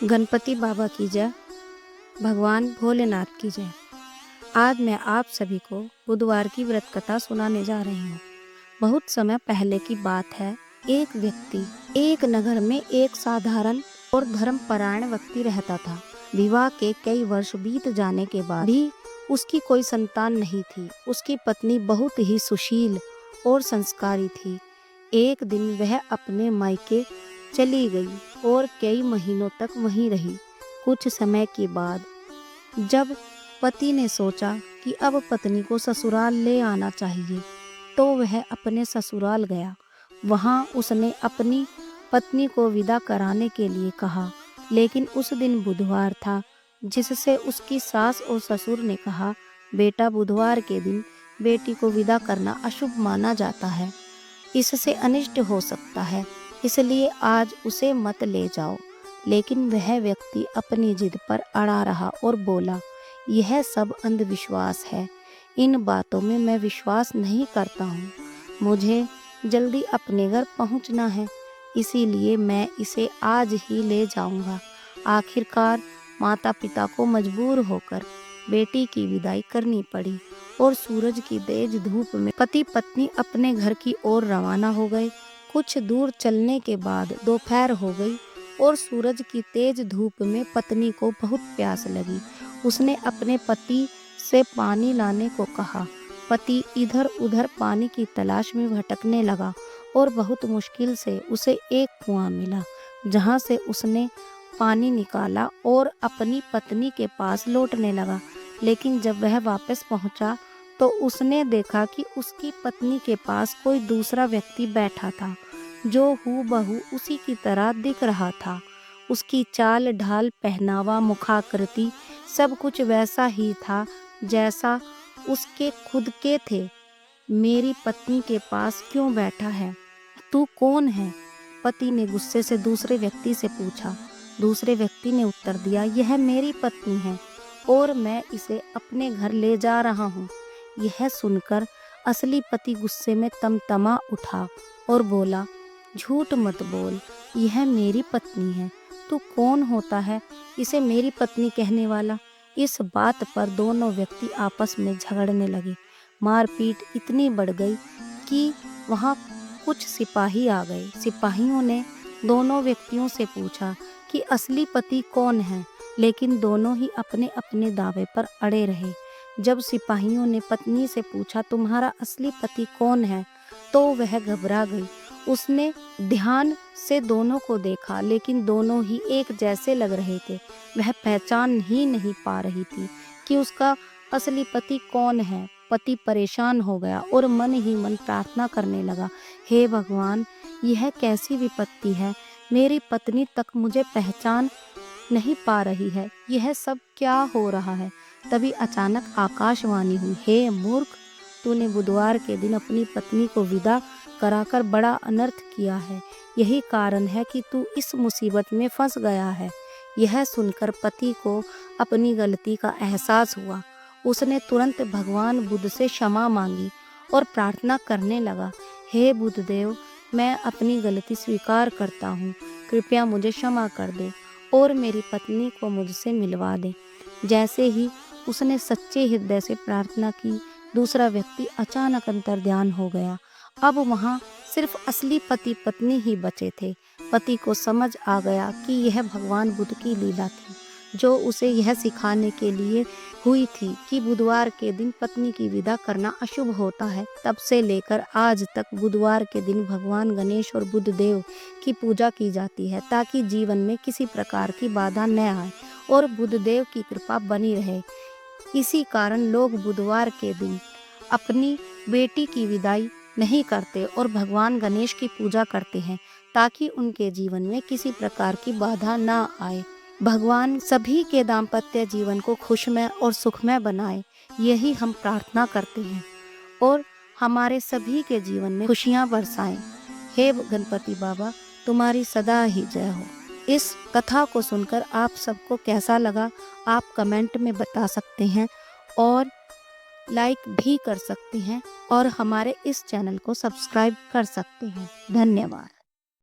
गणपति बाबा की जय। भगवान भोलेनाथ की जय। आज मैं आप सभी को बुधवार की व्रत कथा सुनाने जा रही हूँ। बहुत समय पहले की बात है। एक व्यक्ति एक नगर में एक साधारण और धर्मपरायण व्यक्ति रहता था। विवाह के कई वर्ष बीत जाने के बाद भी उसकी कोई संतान नहीं थी। उसकी पत्नी बहुत ही सुशील और संस्कारी थी। एक दिन वह अपने मायके चली गई और कई महीनों तक वहीं रही। कुछ समय के बाद जब पति ने सोचा कि अब पत्नी को ससुराल ले आना चाहिए, तो वह अपने ससुराल गया। वहां उसने अपनी पत्नी को विदा कराने के लिए कहा, लेकिन उस दिन बुधवार था, जिससे उसकी सास और ससुर ने कहा, बेटा, बुधवार के दिन बेटी को विदा करना अशुभ माना जाता है, इससे अनिष्ट हो सकता है, इसलिए आज उसे मत ले जाओ। लेकिन वह व्यक्ति अपनी जिद पर अड़ा रहा और बोला, यह सब अंधविश्वास है, इन बातों में मैं विश्वास नहीं करता हूँ। मुझे जल्दी अपने घर पहुँचना है, इसीलिए मैं इसे आज ही ले जाऊँगा। आखिरकार माता पिता को मजबूर होकर बेटी की विदाई करनी पड़ी और सूरज की तेज धूप में पति पत्नी अपने घर की ओर रवाना हो गए। कुछ दूर चलने के बाद दोपहर हो गई और सूरज की तेज धूप में पत्नी को बहुत प्यास लगी। उसने अपने पति से पानी लाने को कहा। पति इधर उधर पानी की तलाश में भटकने लगा और बहुत मुश्किल से उसे एक कुआं मिला, जहां से उसने पानी निकाला और अपनी पत्नी के पास लौटने लगा। लेकिन जब वह वापस पहुंचा तो उसने देखा कि उसकी पत्नी के पास कोई दूसरा व्यक्ति बैठा था, जो हूबहू उसी की तरह दिख रहा था। उसकी चाल ढाल, पहनावा, मुखाकृति सब कुछ वैसा ही था जैसा उसके खुद के थे। मेरी पत्नी के पास क्यों बैठा है? तू कौन है? पति ने गुस्से से दूसरे व्यक्ति से पूछा। दूसरे व्यक्ति ने उत्तर दिया, यह मेरी पत्नी है और मैं इसे अपने घर ले जा रहा हूँ। यह सुनकर असली पति गुस्से में तमतमा उठा और बोला, झूठ मत बोल, यह मेरी पत्नी है। तू कौन होता है इसे मेरी पत्नी कहने वाला? इस बात पर दोनों व्यक्ति आपस में झगड़ने लगे। मारपीट इतनी बढ़ गई कि वहां कुछ सिपाही आ गए। सिपाहियों ने दोनों व्यक्तियों से पूछा कि असली पति कौन है, लेकिन दोनों ही अपने अपने दावे पर अड़े रहे। जब सिपाहियों ने पत्नी से पूछा, तुम्हारा असली पति कौन है, तो वह घबरा गई। उसने ध्यान से दोनों को देखा, लेकिन दोनों ही एक जैसे लग रहे थे। वह पहचान ही नहीं पा रही थी कि उसका असली पति कौन है। पति परेशान हो गया और मन ही मन प्रार्थना करने लगा, हे भगवान, यह कैसी विपत्ति है? मेरी पत्नी तक मुझे पहचान नहीं पा रही है, यह सब क्या हो रहा है? तभी अचानक आकाशवाणी हुई, हे मूर्ख, तूने बुधवार के दिन अपनी पत्नी को विदा कराकर बड़ा अनर्थ किया है। यही कारण है कि तू इस मुसीबत में फंस गया है। यह सुनकर पति को अपनी गलती का एहसास हुआ। उसने तुरंत भगवान बुद्ध से क्षमा मांगी और प्रार्थना करने लगा, हे बुद्धदेव, मैं अपनी गलती स्वीकार करता हूँ, कृपया मुझे क्षमा कर दे और मेरी पत्नी को मुझसे मिलवा दे। जैसे ही उसने सच्चे हृदय से प्रार्थना की, दूसरा व्यक्ति अचानक अंतर्ध्यान हो गया। अब वहाँ सिर्फ असली पति पत्नी ही बचे थे। पति को समझ आ गया कि यह भगवान बुद्ध की लीला थी, जो उसे यह सिखाने के लिए हुई थी कि बुधवार के दिन पत्नी की विदा करना अशुभ होता है। तब से लेकर आज तक बुधवार के दिन भगवान गणेश और बुद्ध देव की पूजा की जाती है, ताकि जीवन में किसी प्रकार की बाधा न आए और बुद्ध देव की कृपा बनी रहे। इसी कारण लोग बुधवार के दिन अपनी बेटी की विदाई नहीं करते और भगवान गणेश की पूजा करते हैं, ताकि उनके जीवन में किसी प्रकार की बाधा ना आए। भगवान सभी के दाम्पत्य जीवन को खुशमय और सुखमय बनाए, यही हम प्रार्थना करते हैं और हमारे सभी के जीवन में खुशियां बरसाएं। हे गणपति बाबा, तुम्हारी सदा ही जय हो। इस कथा को सुनकर आप सबको कैसा लगा, आप कमेंट में बता सकते हैं और लाइक भी कर सकते हैं और हमारे इस चैनल को सब्सक्राइब कर सकते हैं। धन्यवाद।